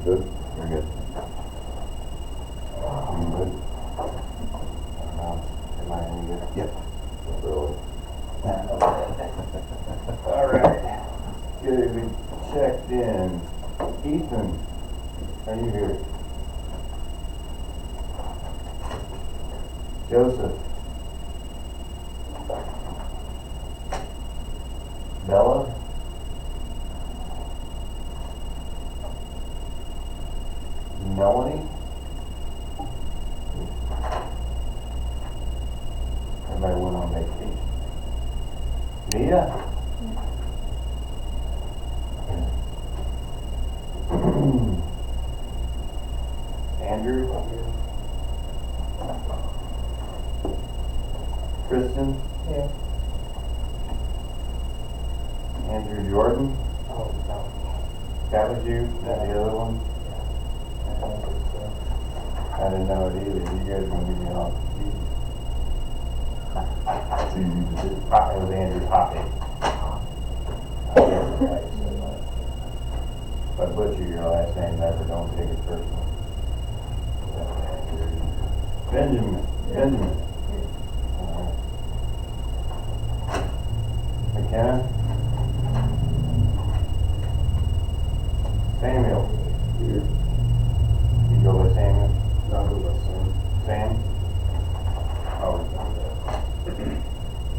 Good? You're good. You good? Am I any good? Yep. Really? All right. Good, we checked in. Ethan, are you here? Joseph? Bella? Melanie? Everybody went on vacation. Mia? Andrew? Kristen? Yeah. Andrew Jordan? Oh, no. That was you? That the other one? I think it's, I didn't know it either. You guys were gonna get off. It's easy to do. It was Andrew Hoppy. If I butcher your last name, never, don't take it personal. Benjamin. Benjamin. McKenna. Samuel. Here. You go by Samuel? Not go by Sam. Sam? Oh.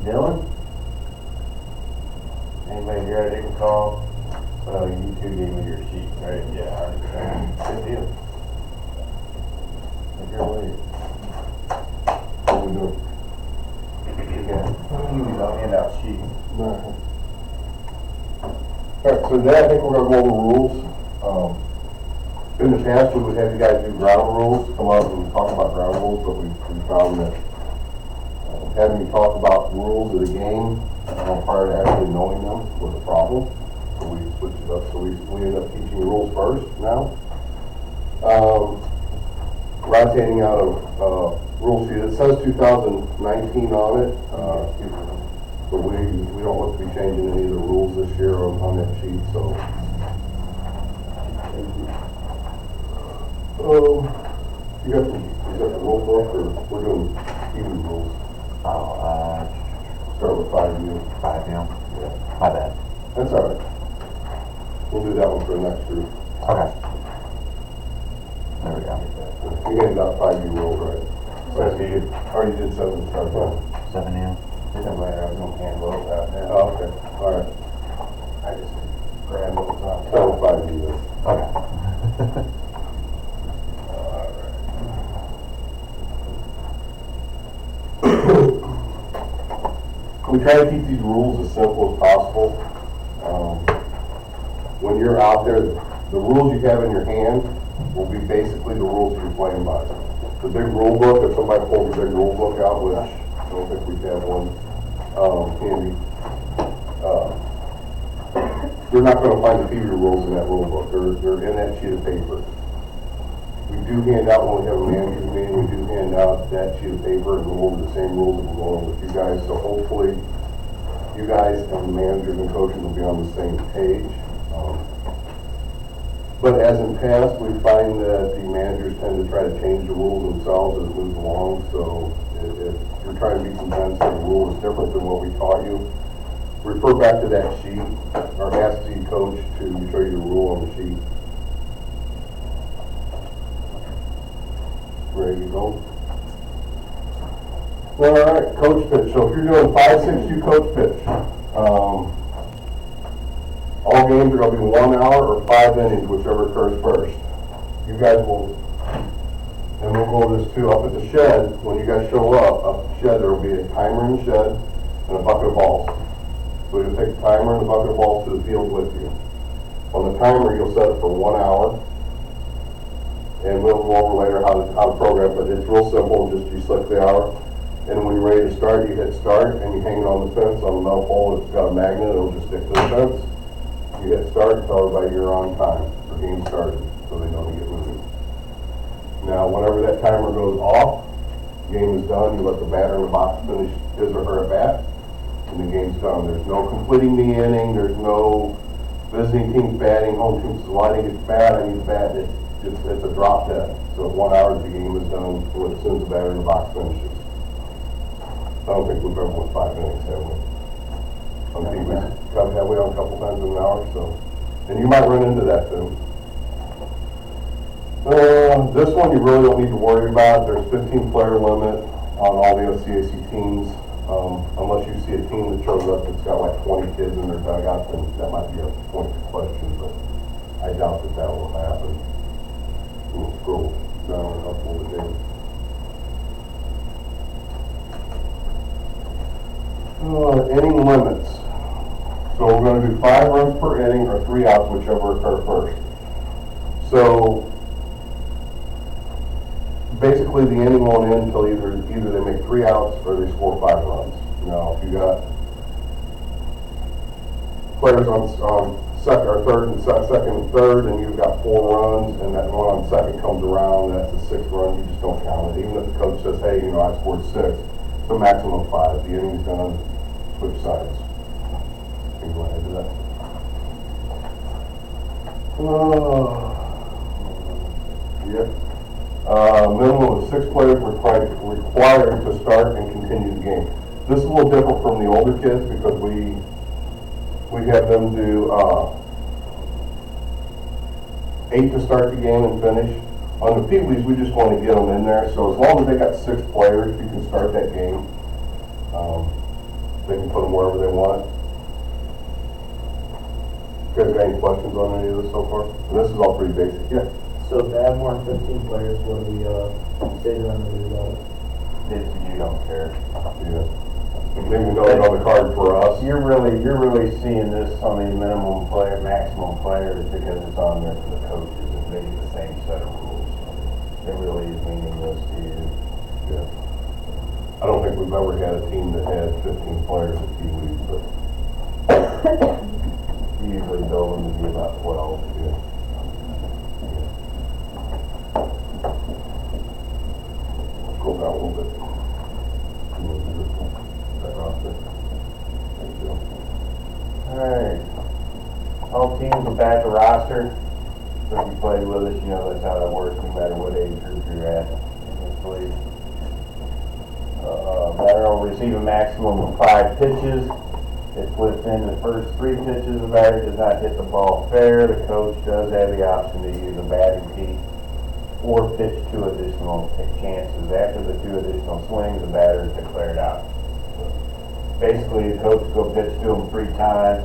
Dylan? Anybody here I didn't call? Well, you two gave me your sheet, right? Yeah, I already signed. Good deal. If you're late. What we doing? You got, you don't hand out sheets. Alright, so today I think we're gonna go over rules. In the past, we would have you guys do ground rules, come out and talk about ground rules, but we found that having you talk about rules of the game prior to actually knowing them was a problem. So we switched it up, so we ended up teaching the rules first now. Rotating out of rule sheet, it says 2019 on it, but we don't look to be changing any of the rules this year on that sheet, so. You got the rule book, or we're doing even rules? Start with 5U. 5 now? Yeah. My bad. That's all right. We'll do that one for the next group. Okay. There we go. You handed out 5U rules, right? Says you. Or you did 7 to start with? 7 now? It doesn't matter, I was gonna hand those out now. Oh, okay, all right. I just grabbed what was on. Start with 5U then. Okay. We try to keep these rules as simple as possible. When you're out there, the rules you have in your hand will be basically the rules you're playing by. The big rule book, if somebody pulls the big rule book out, which I don't think we have one handy, you're not going to find the feeder rules in that rule book. They're in that sheet of paper. We do hand out, when we have a manager's meeting, we do hand out that sheet of paper and go over the same rules that we're going over with you guys. So hopefully, you guys and the managers and coaches will be on the same page. But as in past, we find that the managers tend to try to change the rules themselves as it moves along. So if you're trying to be convinced that the rule is different than what we taught you, refer back to that sheet or ask the coach to show you the rule on the sheet. Ready to go? Well, all right, coach pitch. So if you're doing 5-6-2 coach pitch, all games are going to be 1 hour or 5 innings, whichever occurs first. You guys will, and we'll go over this too, up at the shed, when you guys show up at the shed, there will be a timer in the shed and a bucket of balls. So you'll take the timer and the bucket of balls to the field with you. On the timer, you'll set it for 1 hour. And we'll go over later how to program, but it's real simple, just you select the hour. And when you're ready to start, you hit start and you hang it on the fence on a metal pole. It's got a magnet, it'll just stick to the fence. You hit start, tell everybody you're on time, or game started, so they know to get moving. Now, whenever that timer goes off, game is done, you let the batter in the box finish his or her at bat, and the game's done. There's no completing the inning, there's no visiting team's batting, home team's lighting, it's bad, I need to bat. It's a drop dead. So at 1 hour, the game is done as soon as the batter in the box finishes. I don't think we've ever won 5 innings, have we? On TV, have we on a couple times in an hour, so. And you might run into that too. This one you really don't need to worry about. There's 15 player limit on all the OCAC teams. Unless you see a team that shows up that's got like 20 kids in their dugout, then that might be a point of question, but I doubt that will happen. We'll scroll down and up a little bit. Inning limits. So we're going to do 5 runs per inning or 3 outs, whichever occur first. So basically the inning won't end until either they make 3 outs or they score 5 runs. Now, if you got players on second or third and second and third, and you've got 4 runs, and that one on second comes around, that's a 6th run. You just don't count it. Even if the coach says, "Hey, I scored 6," it's a maximum of 5. The inning's done. Switch sides. Can you go ahead to that? Minimum of 6 players required to start and continue the game. This is a little different from the older kids because we have them do 8 to start the game and finish. On the Pee-wees, we just want to get them in there. So as long as they got 6 players, you can start that game. They can put them wherever they want. You guys got any questions on any of this so far? And this is all pretty basic. Yeah. So if they have more than 15 players, what do we say to them to do about it? You don't care. Yeah. They can know it on the card for us. You're really seeing this on the minimum player, maximum players because it's on there for the coaches and they get the same set of rules. It really is meaningless to you. Yeah. I don't think we've ever had a team that had 15 players at Pee-wees, but You usually build them to be about 12. yeah. Scroll down a little bit. That roster. Thank you. Alright. All teams will batch a roster. So if you played with us, you know that's how that works, no matter what age group you're at in this league. Batter will receive a maximum of 5 pitches. If within the first 3 pitches the batter does not hit the ball fair, the coach does have the option to use a batting tee or pitch 2 additional chances. After the 2 additional swings, the batter is declared out. Basically, the coach will pitch to him 3 times.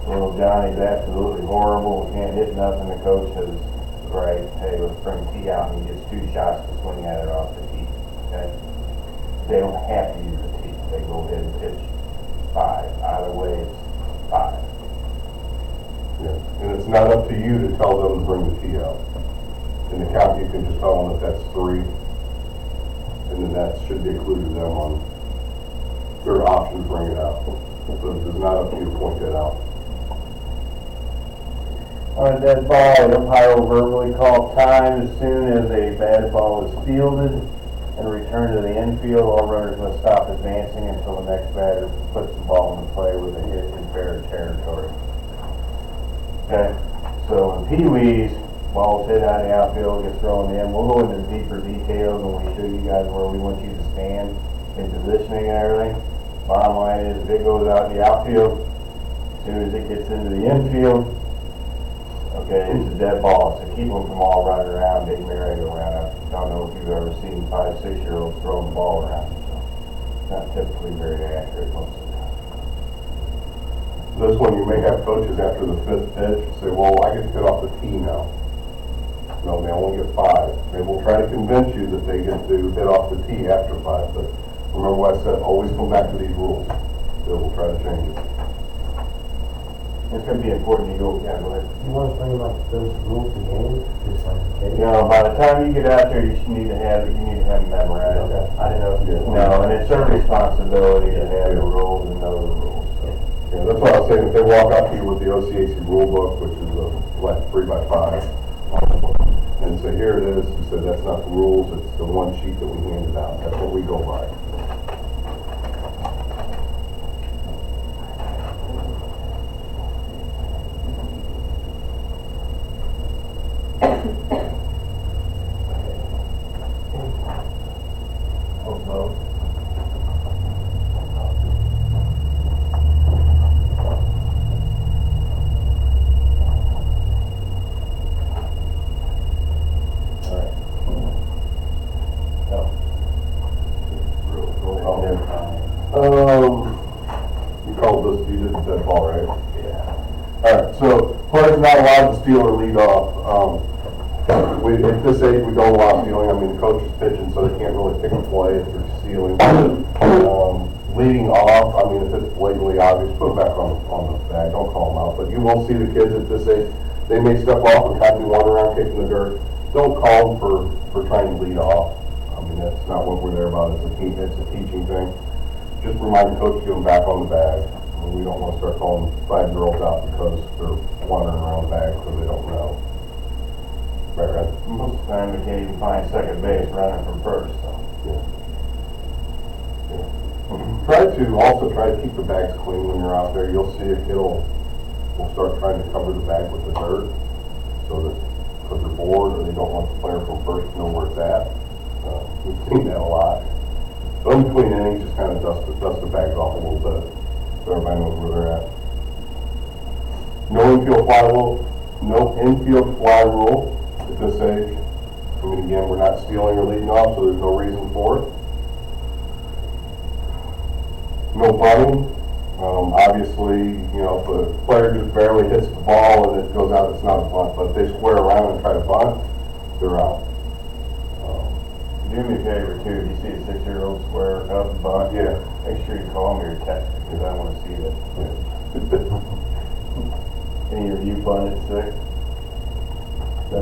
Little Johnny's absolutely horrible, can't hit nothing. The coach says, right, hey, let's bring tee out, and he gets 2 shots to swing at it off the tee. Okay? They don't have to use the tee. They go ahead and pitch 5. Either way, it's 5. Yeah. And it's not up to you to tell them to bring the tee out. In the count, you can just tell them that that's 3, and then that should be included them on their option to bring it out. So it's not up to you to point that out. On a dead ball, the umpire will verbally call time as soon as a batted ball is fielded and returned to the infield. All runners must stop advancing until the next batter puts the ball into play with a hit in fair territory. Okay, so in Pee-wees, balls hit out of the outfield, gets thrown in. We'll go into deeper details when we show you guys where we want you to stand in positioning and everything. Bottom line is, if it goes out in the outfield, as soon as it gets into the infield, okay, it's a dead ball. So keep them from all running around, big merry-go-round. I don't know if you've ever seen 5, 6-year-olds throwing the ball around. So it's not typically very accurate most of the time. This one, you may have coaches after the 5th pitch say, well, I get to hit off the tee now. No, they only get 5. They will try to convince you that they get to hit off the tee after 5, but remember what I said, always come back to these rules. They will try to change it. It's gonna be important to go, yeah, go ahead. You want to bring like those rules to games, just like, okay? You know, by the time you get out there, you need to have them memorized. Okay, I didn't know. No, and it's their responsibility to have the rules and know the rules, so. Yeah, that's what I was saying, if they walk out to you with the OCAC rule book, which is like 3x5, and say, here it is, you said that's not the rules, it's the one sheet that we handed out, that's what we go by. You called this, you did the dead ball, right? Yeah. Alright, so players not allowed to steal or lead off. At this age, we don't allow stealing. I mean, the coach is pitching, so they can't really pick a play if they're stealing. Leading off, I mean, if it's blatantly obvious, put it back on the bag, don't call them out. But you will see the kids at this age, they may step off and kind of be wandering around kicking the dirt. Don't call them for trying to lead off. I mean, that's not what we're there about. It's a teaching thing. Just remind the coach to get them back on the bag. I mean, we don't want to start calling 5-year-olds out because they're wandering around the bag because they don't know. Right, right? Most of the time, we can't even find second base running from first, so. Yeah. Try to keep the bags clean when you're out there. You'll see a kid will start trying to cover the bag with the dirt so that because they're bored or they don't want the player from first to know where it's at. We've seen that a lot. So in between innings, just kind of dust the bags off a little bit so everybody knows where they're at. No infield fly rule at this age. I mean, again, we're not stealing or leading off, so there's no reason for it. No bunting. Obviously, you know, if a player just barely hits the ball and it goes out, it's not a bunt. But if they square around and try to bunt, they're out. Do me a favor too, if you see a 6-year-old square up and bunt, Yeah. make sure you call me or text me, because I want to see that. Yeah. Any of you bunted 6? No?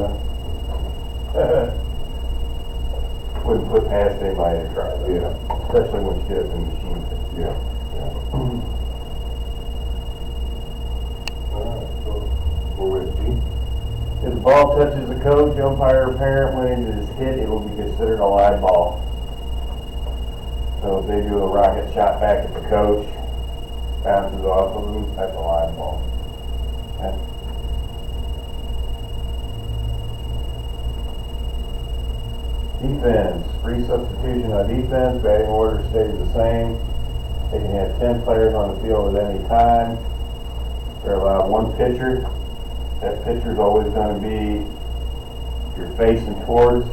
Wouldn't put past anybody to try that. Yeah. Especially when you get up in the machine. Yeah. All right, so we're with G. If the ball touches the coach, umpire, or parent when it is hit, it will be considered a live ball. So if they do a rocket shot back at the coach, bounces off of them, that's a live ball. Okay. Defense, free substitution on defense, batting order stays the same. They can have 10 players on the field at any time. They're allowed one pitcher. That pitcher's always going to be, you're facing towards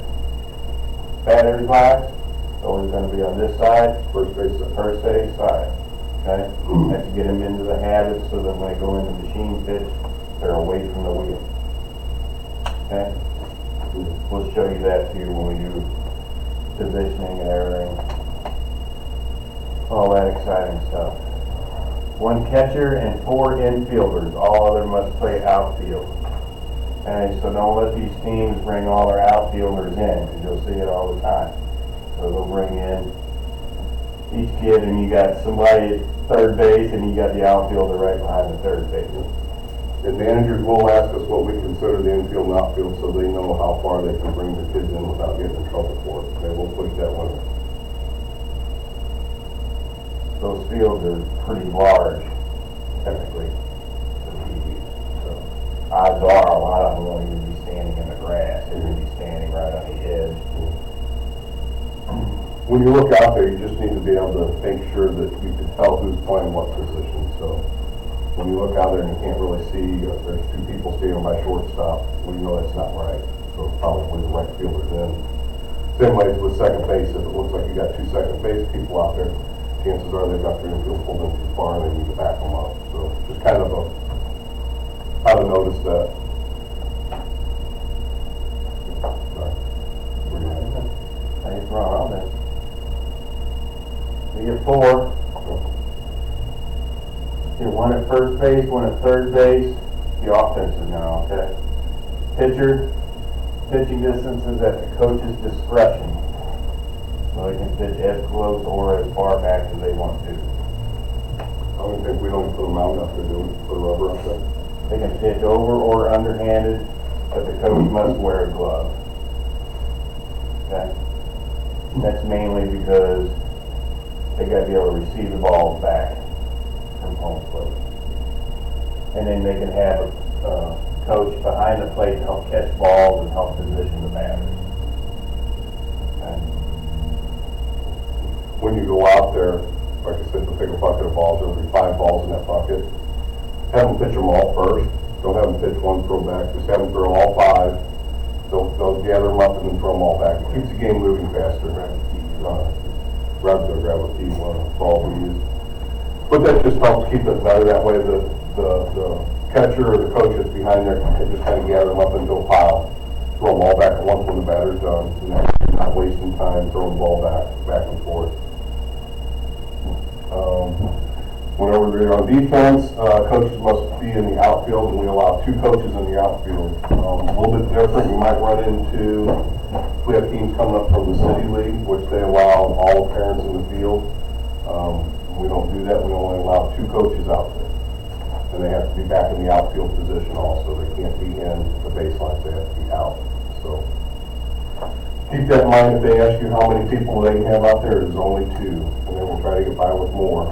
batter's box, it's always going to be on this side, first base side. Okay? Have to get them into the habit so that when they go into machine pitch, they're away from the wheel. Okay? We'll show you that too when we do positioning and everything. All that exciting stuff. 1 catcher and 4 infielders. All other must play outfield. Okay, so don't let these teams bring all their outfielders in, because you'll see it all the time. So they'll bring in each kid, and you got somebody at third base, and you got the outfielder right behind the third base. And managers will ask us what we consider the infield and outfield so they know how far they can bring the kids in without getting in trouble for it. They will push that one. Those fields are pretty large, technically, for TV. So odds are a lot of them won't even be standing in the grass. They're going to be standing right on the edge. When you look out there, you just need to be able to make sure that you can tell who's playing what position. So when you look out there and you can't really see, there's 2 people standing by shortstop, well, you know that's not right. So probably the right fielder's in. Same way with second base. If it looks like you got 2 second base people out there, chances are they've got their infield pulled in too far and they need to back them up. So just kind of how to notice that. Sorry. Thanks, Ron. We get 4. one at first base, one at third base, the offense is now, okay? Pitcher, pitching distance is at the coach's discretion. So they can pitch as close or as far back as they want to. I don't think we don't put a mound up there, do we? Put a rubber up there? They can pitch over or underhanded, but the coach must wear a glove. Okay? That's mainly because they gotta be able to receive the ball back from home plate. And then they can have a coach behind the plate to help catch balls and help position the batters. Okay? When you go out there, like I said, you'll take a bucket of balls, there'll be 5 balls in that bucket. Have them pitch them all first. Don't have them pitch one, throw back. Just have them throw all 5. They'll gather them up and then throw them all back. It keeps the game moving faster. Rather than grab a key ball we use. But that just helps keep it better. That way the catcher or the coach that's behind there can just kind of gather them up into a pile. Throw them all back at once when the batter's done. And that's not wasting time throwing the ball back and forth. Whenever we're on defense, coaches must be in the outfield, and we allow 2 coaches in the outfield. A little bit different, you might run into, if we have teams coming up from the city league, which they allow all parents in the field. We don't do that, we only allow 2 coaches out there. And they have to be back in the outfield position also, they can't be in the baselines, they have to be out. So keep that in mind if they ask you how many people they can have out there, there's only 2, and then we'll try to get by with more.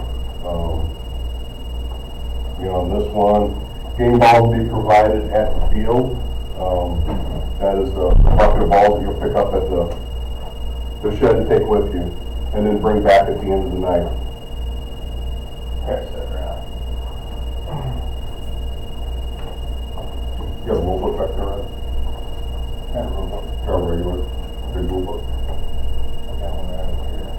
On this one, game balls will be provided at the field. That is the bucket of balls that you'll pick up at the shed to take with you, and then bring back at the end of the night. Pass that around. You got a rule book back there, right? Kind of rule book. Got a regular, big rule book? I got one right over here.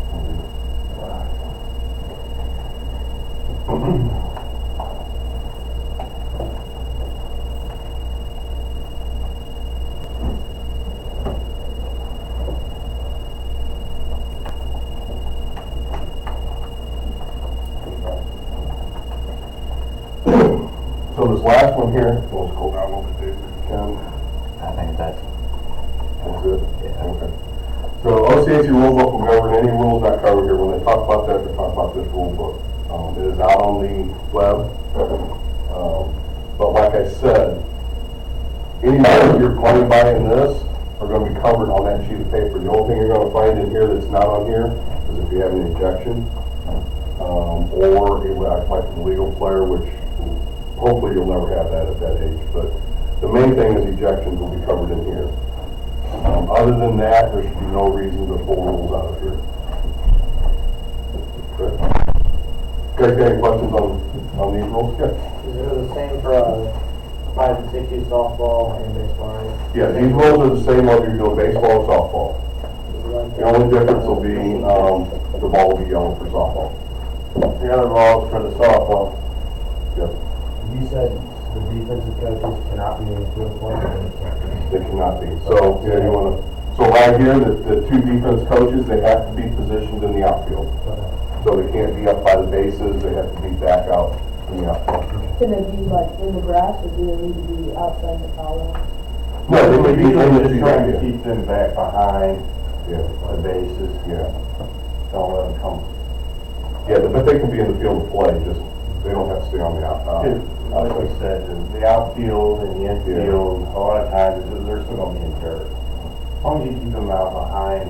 So this last one here, we'll scroll down a little bit, David, if you can. I think that's, That's it? Yeah. Okay. So OCAC rule book will govern any rules not covered here. When they talk about that, they talk about this rule book. It is out on the web. But like I said, any rules you're going by in this are going to be covered on that sheet of paper. The only thing you're going to find in here that's not on here is if you have an ejection, or like a legal player, which hopefully you'll never have that at that age. But the main thing is ejections will be covered in here. Other than that, there should be no reason to pull rules out of here. Okay. Guys, got any questions on these rules? Yeah. Is it the same for 5 and 6U softball and baseball, right? Yeah, these rules are the same whether you're doing baseball or softball. The only difference will be the ball will be yellow for softball. The other balls for the softball. Yep. You said the defensive coaches cannot be in the field for it. They cannot be. So, yeah, you want to, so right here, the 2 defense coaches, they have to be positioned in the outfield. So they can't be up by the bases, they have to be back out in the outfield. Can they be like in the grass, or do they need to be outside the foul line? No, they would be usually in just the trying to area. keep them back behind Yeah, the bases. yeah. Don't let them come. Yeah, but they can be in the field of play, just, they don't have to stay on the outside. Like we said, the outfield and the infield, a lot of times, they're still gonna be in dirt. As long as you keep them out behind,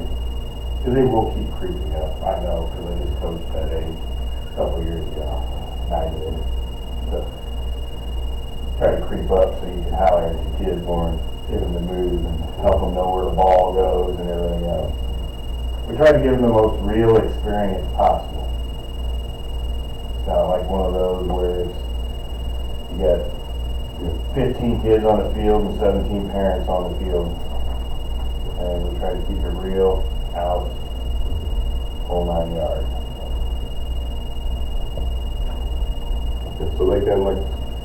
because they will keep creeping up, I know, because I just coached that age a couple years ago. I did. So, try to creep up so you can holler at your kids more and get them to move and help them know where the ball goes and everything else. We try to give them the most real experience possible. It's not like one of those where it's, you got 15 kids on the field and 17 parents on the field. And we try to keep it real, out, whole 9 yards. So they can, like,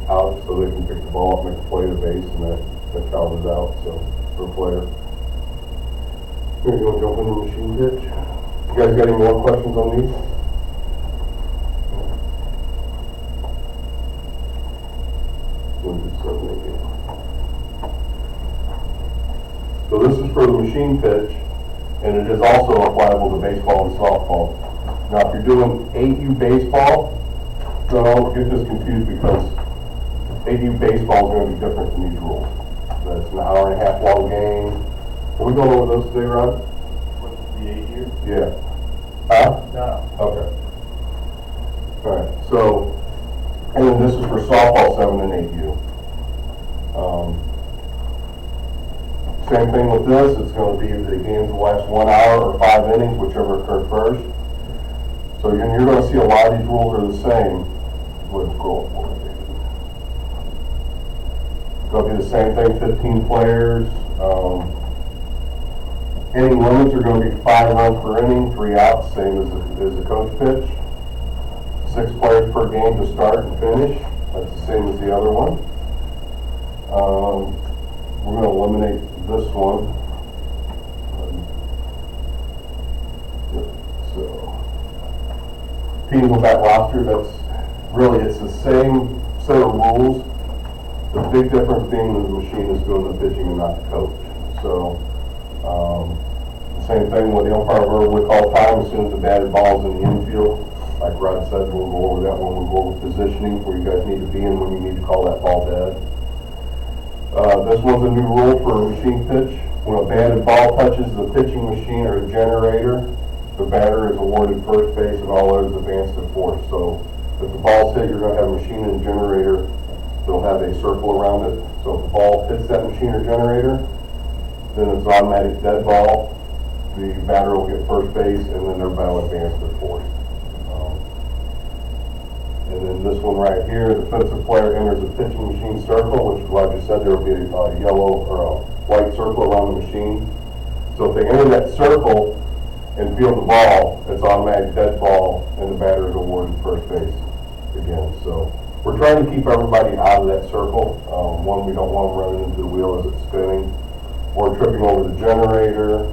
out, so they can pick the ball up, make a play to base, and that child is out, so, for a player. Here, you want to jump in the machine pitch? You guys got any more questions on these? So this is for the machine pitch, and it is also applicable to baseball and softball. Now, if you're doing 8U baseball, don't get this confused because 8U baseball is going to be different than these rules. That's an hour and a half long game. Are we going over those today, Rod? The 8U? Yeah. Huh? No. Okay. All right, so, and then this is for softball 7 and 8U. Same thing with this, it's going to be the games will last 1 hour or 5 innings, whichever occurred first. So you're going to see a lot of these rules are the same. Let's scroll forward. It's going to be the same thing, 15 players. Inning limits are going to be 5 runs per inning, 3 outs, same as the coach pitch. 6 players per game to start and finish. That's the same as the other one. We're going to eliminate this one. So, teams with that roster, that's really, it's the same set of rules. The big difference being the machine is doing the pitching and not the coach. So, same thing with the umpire verbally call time as soon as the batted ball's in the infield. Like Rod said, we'll go over that when we go over positioning, where you guys need to be and when you need to call that ball dead. This one's a new rule for a machine pitch. When a batted ball touches the pitching machine or the generator, the batter is awarded first base and all others advance to fourth. So if the ball's hit, you're going to have a machine and generator. They'll have a circle around it. So if the ball hits that machine or generator, then it's automatic dead ball. The batter will get first base, and then everybody will advance to fourth. And then this one right here, the defensive player enters a pitching machine circle, which is what I just said, there will be a yellow or a white circle around the machine. So if they enter that circle and field the ball, it's automatic dead ball, and the batter is awarded first base again. So we're trying to keep everybody out of that circle. One, we don't want them running into the wheel as it's spinning, or tripping over the generator.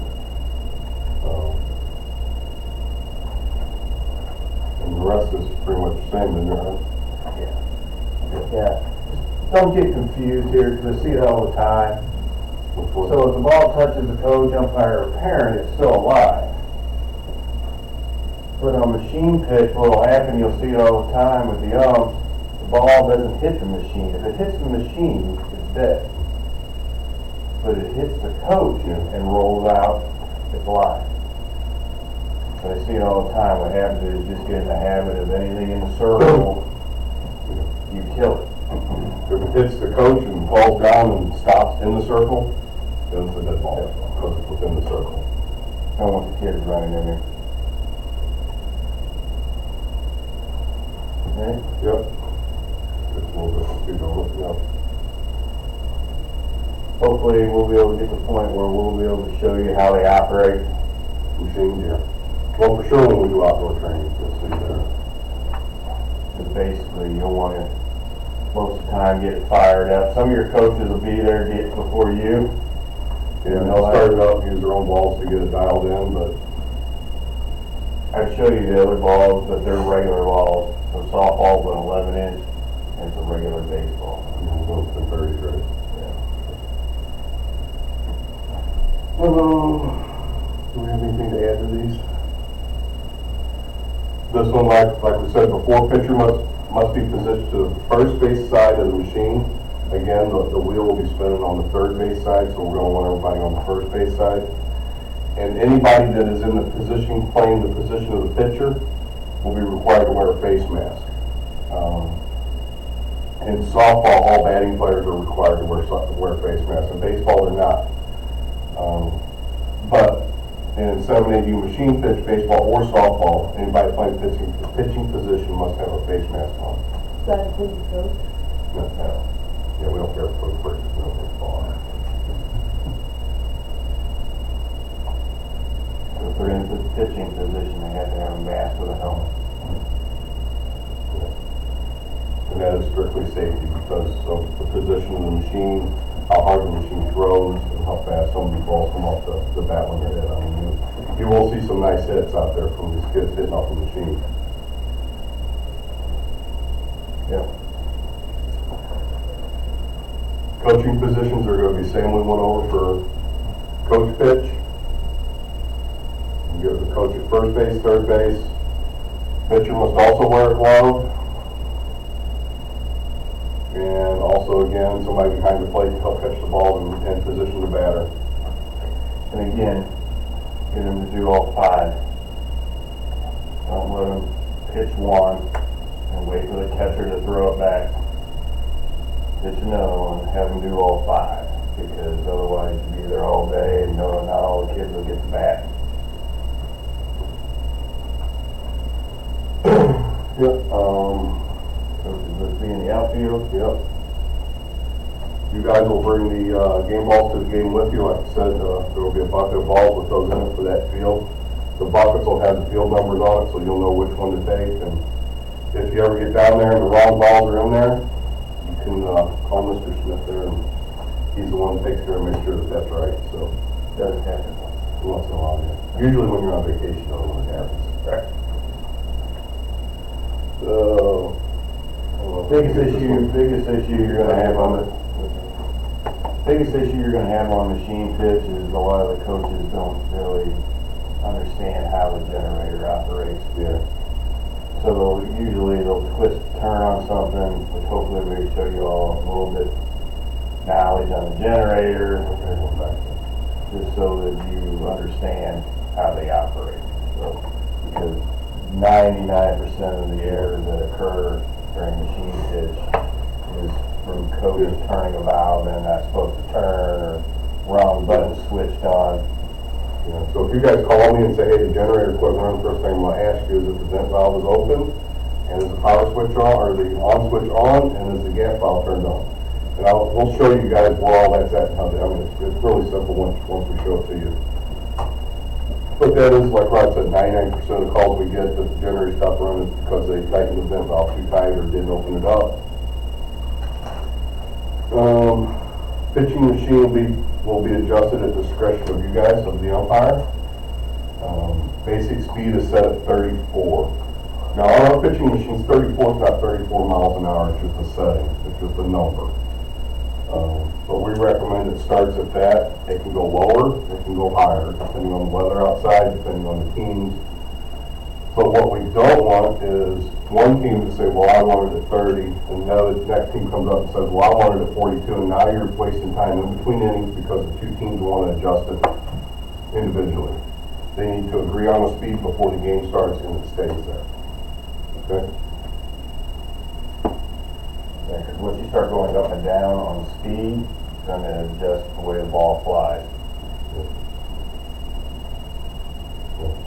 And the rest is pretty much the same in there. Yeah. Don't get confused here, because I see it all the time. Before So if the ball touches the coach, umpire, or parent, it's still alive. But on a machine pitch, what'll happen, you'll see it all the time with the umps, the ball doesn't hit the machine. If it hits the machine, it's dead. But it hits the coach and rolls out, it's alive. I see it all the time. What happens is just get in the habit of anything in the circle, you kill it. if it hits the coach and falls down and stops in the circle, then it's a dead ball, because it's within the circle. I don't want the kids running in there. Okay? Yep. It's a little bit, you know, yep. Hopefully we'll be able to get to the point where we'll be able to show you how they operate. Machine, yeah. Well, for sure when we do outdoor training, you'll see there. Because basically you'll want to, most of the time, get it fired up. Some of your coaches will be there before you. Yeah, they'll start it up, use their own balls to get it dialed in, but I'll show you the other balls, but they're regular balls. So softball's an 11-inch, and it's a regular baseball. it's been very good. Yeah. Do we have anything to add to these? This one, like we said before, pitcher must be positioned to the first base side of the machine. Again, the wheel will be spinning on the third base side, so we're going to want everybody on the first base side. And anybody that is in the position, playing the position of the pitcher, will be required to wear a face mask. In softball, all batting players are required to wear face masks. In baseball, they're not. But in 7-8U machine pitch, baseball or softball, anybody playing pitching position must have a face mask on. Does that include the coach? No. Yeah, we don't care for the first, no baseball. So if they're in the pitching position, they have to have a mask with a helmet. And that is strictly safety because of the position of the machine, how hard the machine throws, and how fast some of these balls come off the bat when they're hit. I mean, you will see some nice hits out there from these kids hitting off the machine. Yeah. Coaching positions are gonna be same we went over for coach pitch. You get the coach at first base, third base. Pitcher must also wear a glove. And also, again, somebody behind the plate to help catch the ball and position the batter. And again, get them to do all 5. Don't let them pitch one and wait for the catcher to throw it back. Pitch another one, have them do all 5, because otherwise you'll be there all day and not all the kids will get the bat. Yep, Coaches will be in the outfield. yep. You guys will bring the game balls to the game with you. Like I said, there will be a bucket of balls with those in it for that field. The buckets will have the field numbers on it, so you'll know which one to take. And if you ever get down there and the wrong balls are in there, you can call Mr. Smith there, and he's the one that takes care of make sure that that's right. So Doesn't happen. once in a while, yeah. Usually when you're on vacation, though, when it happens. Right. So Biggest issue you're gonna have on machine pitch is a lot of the coaches don't really understand how the generator operates. Yeah. So they'll twist, turn on something, which hopefully we show you all a little bit knowledge on the generator, just so that you understand how they operate. So, because 99% of the errors that occur during machine pitch is from coaches turning a valve and not supposed to turn, or wrong button switched on. Yeah, so if you guys call me and say, hey, the generator quit running, first thing I'm gonna ask you is if the vent valve is open, and is the power switch on, or the on switch on, and is the gas valve turned on? And we'll show you guys where all that's at. I mean, it's really simple once we show it to you. But that is, like Rod said, 99% of the calls we get that the generator stopped running is because they tightened the vent valve too tight or didn't open it up. Pitching machine will be adjusted at discretion of you guys, of the umpire. Basic speed is set at 34. Now, on our pitching machines, 34 is not 34 miles an hour, it's just a setting, it's just a number. But we recommend it starts at that. It can go lower, it can go higher, depending on the weather outside, depending on the teams. But what we don't want is one team to say, well, I want it at 30, and the next team comes up and says, well, I want it at 42, and now you're wasting time in between innings because the two teams want to adjust it individually. They need to agree on the speed before the game starts, and it stays there. Okay? Because once you start going up and down on speed, it's going to adjust the way the ball flies.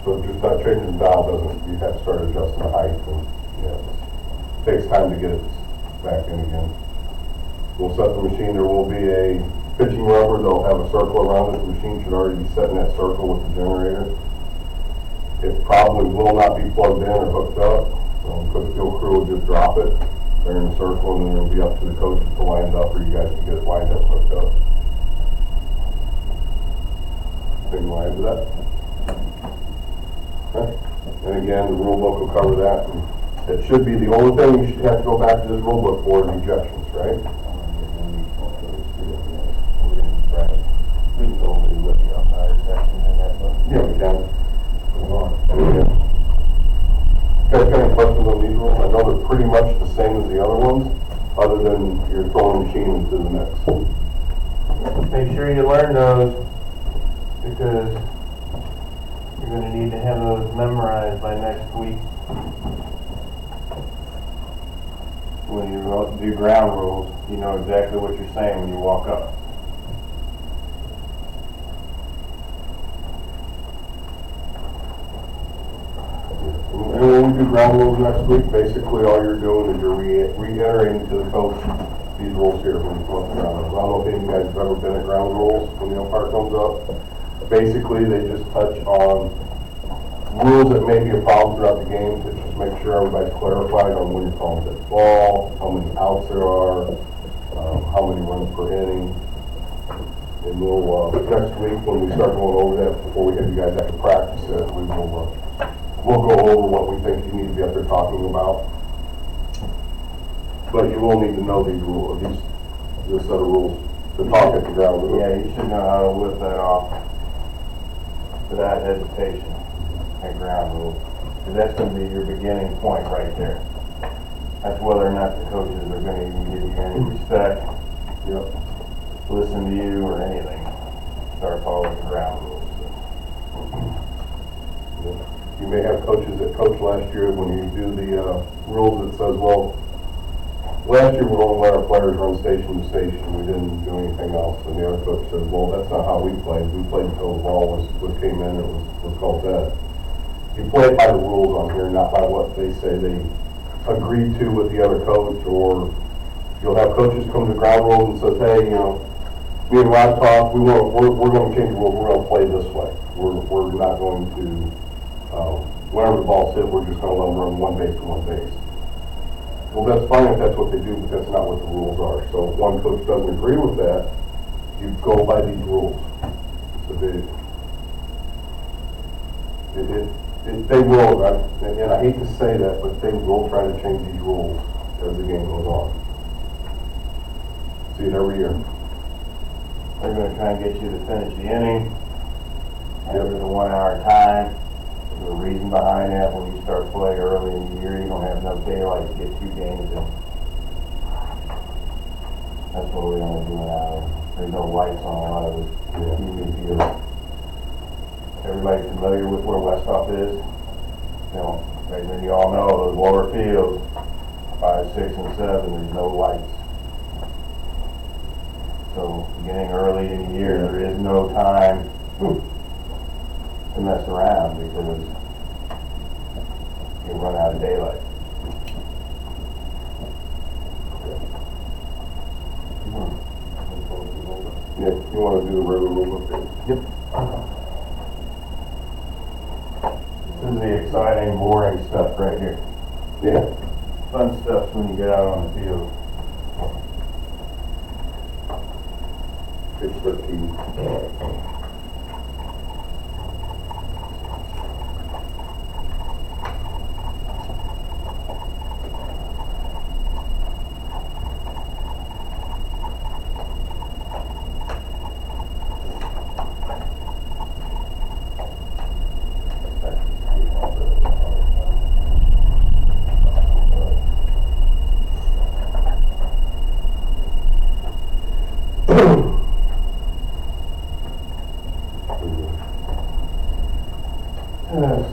So just not changing the dial doesn't, you have to start adjusting the height, and it takes time to get it back in again. We'll set the machine, there will be a pitching rubber, they'll have a circle around it, the machine should already be set in that circle with the generator. It probably will not be plugged in or hooked up, because the field crew will just drop it. They're in the circle, and then it'll be up to the coaches to line it up, or you guys can get it lined up, hooked up. Anything to add to that? Okay. And again, the rule book will cover that. And it should be the only thing you should have to go back to this rule book for is ejections, right? We can go over with the umpire section in that book. Yeah, we can. Guys got any questions on these rules? I know they're pretty much the same as the other ones, other than you're throwing a machine into the mix. Make sure you learn those, because you're going to need to have those memorized by next week. When you do ground rules, you know exactly what you're saying when you walk up. And when we do ground rules next week, basically all you're doing is you're reiterating to the coach these rules here when you come up to ground rules. I don't know if any of you guys have ever been at ground rules when the umpire comes up. Basically, they just touch on rules that may be a problem throughout the game to just make sure everybody's clarified on when you're calling the ball, how many outs there are, how many runs per inning. And we'll, next week when we start going over that, before we have you guys have to practice it, we'll go over what we think you need to be up there talking about. But you will need to know these rules, these this set of rules to talk at the ground. Yeah, you should know how to whip that off without hesitation at ground rules. Because that's going to be your beginning point right there. That's whether or not the coaches are going to even give you any respect, Yep. listen to you, or anything. Start following the ground rules. You may have coaches that coached last year when you do the rules that says, well, last year we only let our players run station to station. We didn't do anything else. And the other coach says, well, that's not how we played. We played until the ball was came in and was called dead. You play it by the rules on here, not by what they say they agreed to with the other coach. Or you'll have coaches come to ground rules and says, hey, you know, me and Rod talk, we're going to change the rules. We're going to play this way. We're not going to, whenever the ball's hit, we're just going to let them run one base to one base. Well, that's fine if that's what they do, but that's not what the rules are. So if one coach doesn't agree with that, you go by these rules. So they will, and I hate to say that, but they will try to change these rules as the game goes on. See it every year. They're going to try and get you to finish the inning after the 1 hour time. There's a reason behind that. When you start playing early in the year, you don't have enough daylight to get 2 games in. That's what we're going to do now. There's no lights on a lot of the TV fields. Everybody familiar with where Westhoff is? You know, as you all know, those lower fields, 5, 6, and 7, there's no lights. So beginning early in the year, there is no time to mess around because you run out of daylight. Yeah, you want to do the regular rule up there? Yep. This is the exciting, boring stuff right here. Yeah. Fun stuff when you get out on the field. Page 13.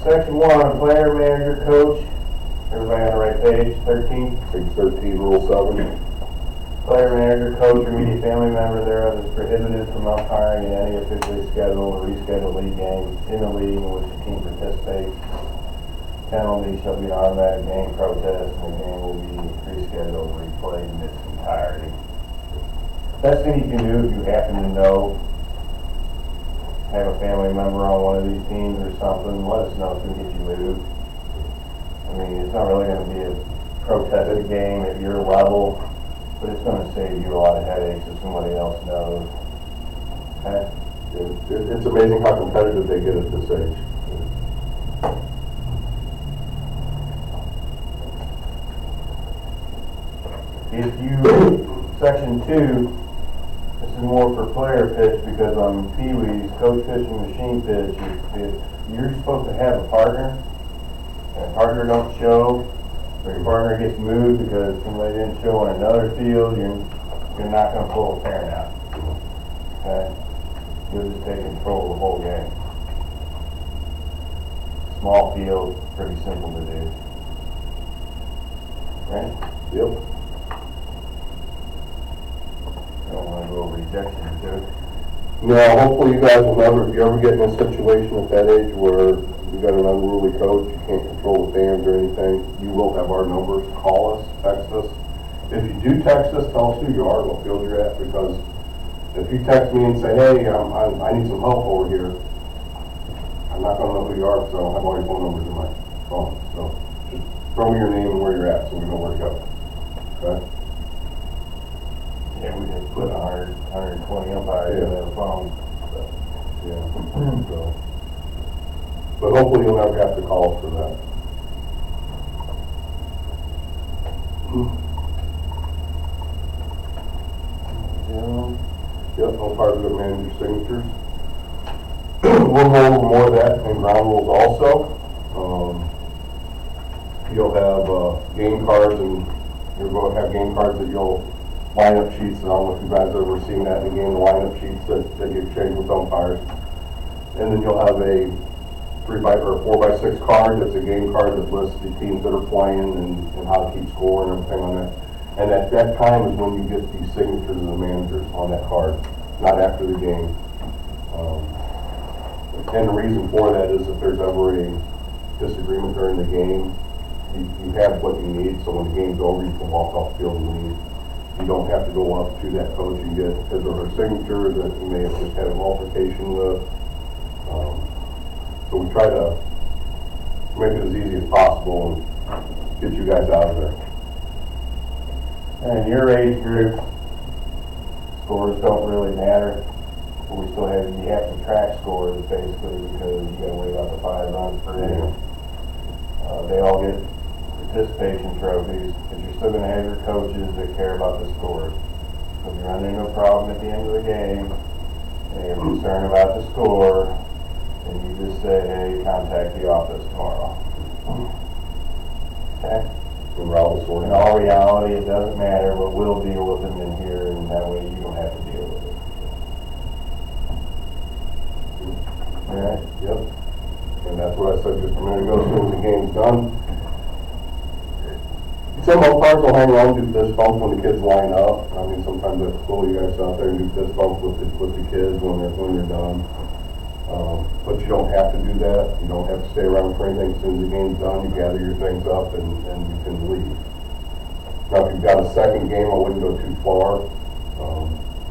Section 1, player, manager, coach. Everybody on the right page, 13. Page 13, Rule 7. Player, manager, coach, or immediate family member thereof is prohibited from umpiring in any officially scheduled or rescheduled league game in the league in which the team participates. Penalty shall be an automatic game protest, and the game will be rescheduled or replayed in its entirety. Best thing you can do if you happen to know, have a family member on one of these teams or something, let us know so we can get you moved. I mean, it's not really going to be a protested game at your level, but it's going to save you a lot of headaches if somebody else knows. Okay? It's amazing how competitive they get at this age. If you, section 2, this is more for player pitch because on Pee-wee's coach pitch and machine pitch, if you're supposed to have a partner, and a partner don't show, or your partner gets moved because somebody didn't show on another field, you're not going to pull a parent out. Okay? You'll just take control of the whole game. Small field, pretty simple to do. Right? Yep. I don't want to go over rejection, Joe. Now, hopefully you guys will never, if you ever get in a situation at that age where you got an unruly coach, you can't control the fans or anything, you will have our numbers. Call us, text us. If you do text us, tell us who you are, what field you're at, because if you text me and say, hey, I need some help over here, I'm not going to know who you are because I don't have all your phone numbers in my phone. So just throw me your name and where you're at so we know where to go. Okay? Yeah, we did put 100, 120 umpires in their phone. Yeah. So, but hopefully you'll never have to call us for that. umpires are going to manage your signatures. We'll go over more of that in ground rules also. You'll have game cards, and you're going to have game cards that you'll lineup sheets. I don't know if you guys have ever seen that in the game, the lineup sheets that you exchange with umpires. And then you'll have a 4x6 card that's a game card that lists the teams that are playing and how to keep score and everything on that. And at that time is when you get the signatures of the managers on that card, not after the game. And the reason for that is if there's ever a disagreement during the game, you have what you need, so when the game's over, you can walk off the field and leave. You don't have to go up to that coach and get his or her signature that you may have just had an altercation with. So we try to make it as easy as possible and get you guys out of there. And your age group, scores don't really matter. But we still have, you have to track scores basically because you gotta wait about the 5 runs per inning. They all get participation trophies, but you're still gonna have your coaches that care about the scores. If you run into a problem at the end of the game, and you're concerned about the score, and you just say, hey, contact the office tomorrow. Okay? In all reality, it doesn't matter, but we'll deal with them in here, and that way you don't have to deal with it. Alright, yep. And that's what I said just a minute ago, as soon as the game's done. Some umpires will hang around and do fist bumps when the kids line up. I mean, sometimes I pull you guys out there and do fist bumps with the kids when they're done. But you don't have to do that. You don't have to stay around for anything. As soon as the game's done, you gather your things up and you can leave. Now, if you've got a second game, I wouldn't go too far,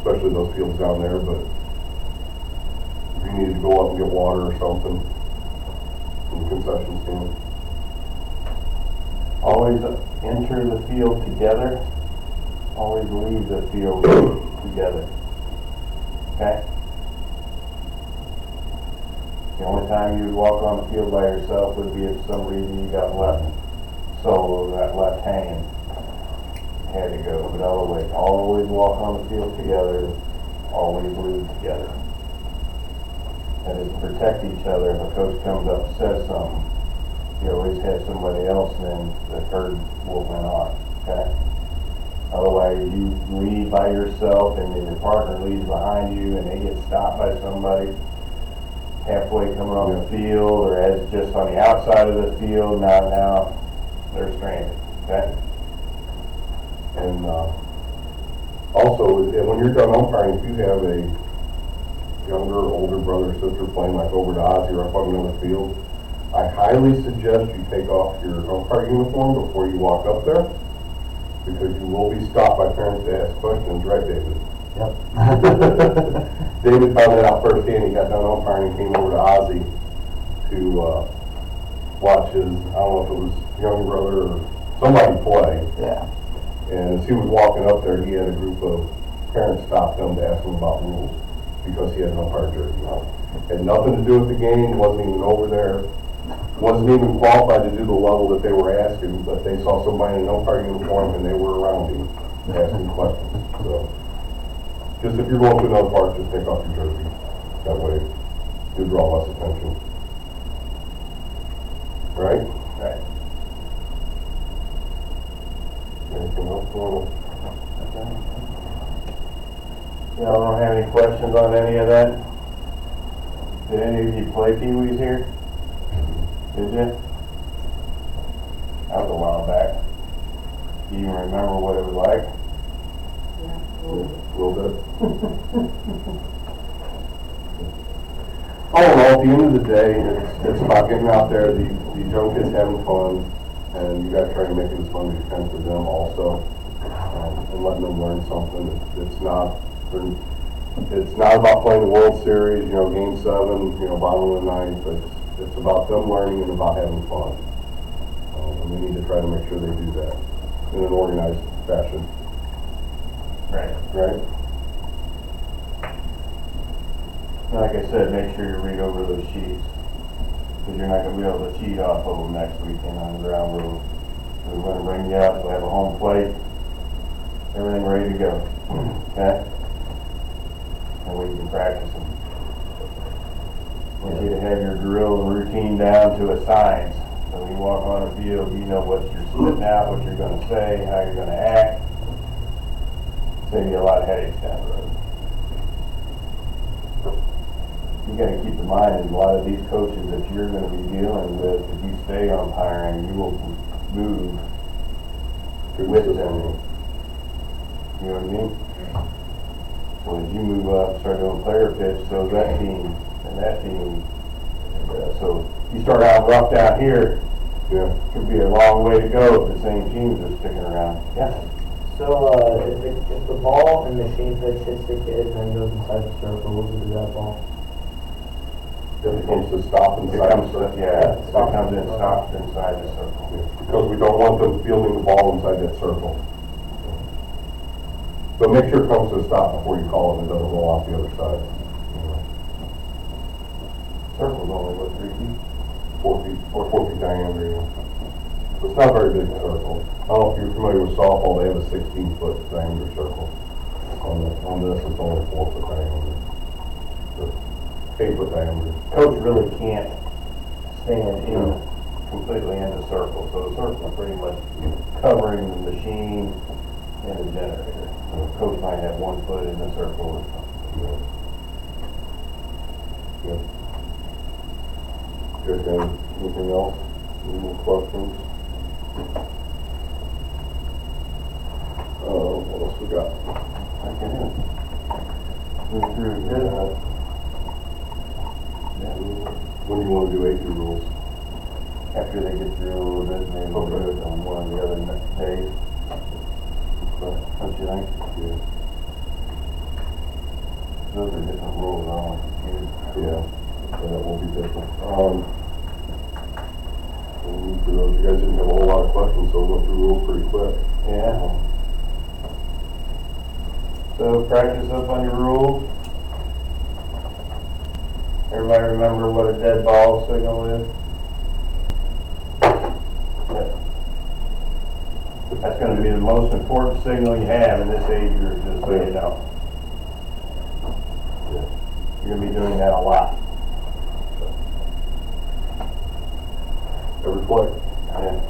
especially those fields down there, but if you need to go up and get water or something from the concession stand. Always enter the field together. Always leave the field together. Okay? The only time you would walk on the field by yourself would be if for some reason you got left solo, got left hanging. Had to go. But always walk on the field together. Always leave together. That is to protect each other. If a coach comes up and says something, you always have somebody else, and then the herd will went on. Okay? Otherwise, you lead by yourself, and then your partner leads behind you, and they get stopped by somebody halfway coming on the field, or as just on the outside of the field. Now they're stranded. Okay? And also, when you're done umpiring, if you have a younger or older brother or sister playing like over to Ozzy or up on another field, I highly suggest you take off your umpire uniform before you walk up there, because you will be stopped by parents to ask questions, right, David? Yep. David found that out firsthand. He got done umpiring and came over to Ozzy to watch his, I don't know if it was young brother or somebody play. Yeah. And as he was walking up there, he had a group of parents stop him to ask him about rules because he had an umpire jersey on. Had nothing to do with the game, wasn't even over there, wasn't even qualified to do the level that they were asking, but they saw somebody in an umpire uniform and they were around him asking questions. So, just if you're going to another park, just take off your jersey. That way, you draw less attention. Right? Right. Anything else going on? Y'all don't have any questions on any of that? Did any of you play Pee-wees here? Did you? That was a while back. Do you even remember what it was like? Yeah. A little bit. All in all, at the end of the day, it's about getting out there, these young kids having fun, and you gotta try to make it as fun as you can for them also, and letting them learn something. It's not about playing the World Series, Game 7, bottom of the ninth. It's about them learning and about having fun. And we need to try to make sure they do that in an organized fashion. Right. Right? Like I said, make sure you read over those sheets, because you're not going to be able to cheat off of them next weekend on the ground rule. We're going to bring you up, we'll have a home plate, everything ready to go. Okay? and we can practice them. Want you to have your drill and routine down to a science. So when you walk on the field, you know what you're spitting out, what you're gonna say, how you're gonna act. Save you a lot of headaches down the road. You gotta keep in mind, a lot of these coaches that you're gonna be dealing with, if you stay umpiring, you will move with them. You know what I mean? So as you move up, start doing player pitch, so that team, and that team, so you start out rough down here, Yeah. could be a long way to go if the same teams are sticking around. Yeah. So, if the ball and machine pitch hits the kid and then goes inside the circle, what does that ball? If it comes to stop It inside comes, the circle. yeah, it comes in, stops inside the circle. Because we don't want them fielding the ball inside that circle. But make sure it comes to a stop before you call it and it doesn't roll off the other side. Circle's only, what, 3 feet? 4 feet, or 4 feet diameter, yeah. So it's not a very big circle. I don't know if you're familiar with softball, they have a 16-foot diameter circle. On this, it's only 4-foot diameter. 8-foot diameter. Coach really can't stand completely in the circle, so the circle is pretty much covering the machine and the generator. Coach might have 1 foot in the circle or something. Yeah. Guys got anything else? Any more questions? What else we got? Okay. Move through good. When do you want to do AP rules? After they get through a little bit, maybe we'll do it on one of the other days. Don't you think? Yeah. Those are different rules, I want to use. Yeah, that will be different. And for those, you guys didn't have a whole lot of questions, so we went through rules pretty quick. Yeah. So practice up on your rules. Everybody remember what a dead ball signal is? That's going to be the most important signal you have in this age group, just so you know. You're going to be doing that a lot. Every play. Yeah.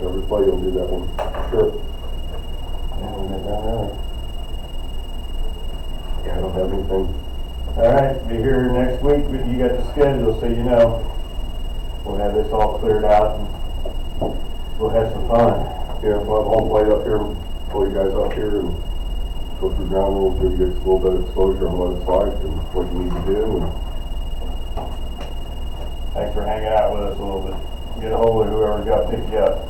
Every play you'll do that one. Sure. Yeah, we'll get down early. Yeah, I don't have anything. All right, be here next week, but you got the schedule, so you know. We'll have this all cleared out and we'll have some fun. Yeah, we'll have home plate up here, pull you guys up here and go through ground rules, give you a little bit of exposure on what it's like and what you need to do. And Thanks for hanging out with us a little bit. Get a hold of whoever's got to pick you up.